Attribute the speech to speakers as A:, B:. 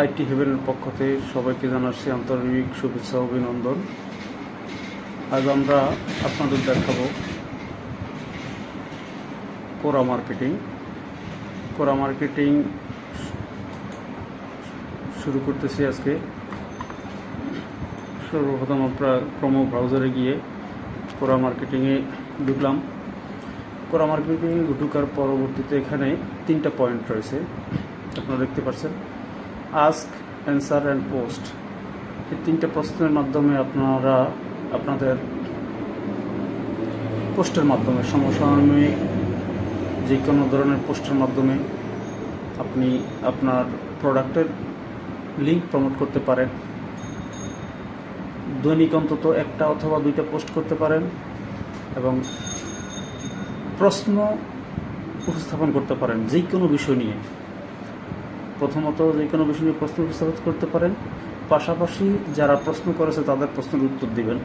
A: IT হেভেনের পক্ষ থেকে সবাইকে জানাচ্ছি আন্তরিক শুভেচ্ছা ও অভিনন্দন। আজ আমরা আপনাদের দেখাবো কোরা মার্কেটিং শুরু করতেছি আজকে। সর্বপ্রথম আমরা ক্রোম ব্রাউজারে গিয়ে কোরা মার্কেটিংয়ে ঢুকলাম। কোরা মার্কেটিংয়ে ঢুকার পরবর্তীতে এখানে 3টা পয়েন্ট রয়েছে, আপনারা দেখতে পাচ্ছেন। Ask, answer and post. এই 3টে প্রশ্নের মাধ্যমে আপনারা আপনাদের পোস্টের মাধ্যমে সমসাময়িক যে কোনো ধরনের পোস্টের মাধ্যমে আপনি আপনার প্রোডাক্টের লিঙ্ক প্রমোট করতে পারেন। দৈনিক অন্তত 1টা অথবা 2টা পোস্ট করতে পারেন এবং প্রশ্ন উপস্থাপন করতে পারেন যে কোনো বিষয় নিয়ে। প্রথমত যে কোনো বিষয় নিয়ে প্রশ্ন উপস্থাপন করতে পারেন, পাশাপাশি যারা প্রশ্ন করেছে তাদের প্রশ্নের উত্তর দিবেন।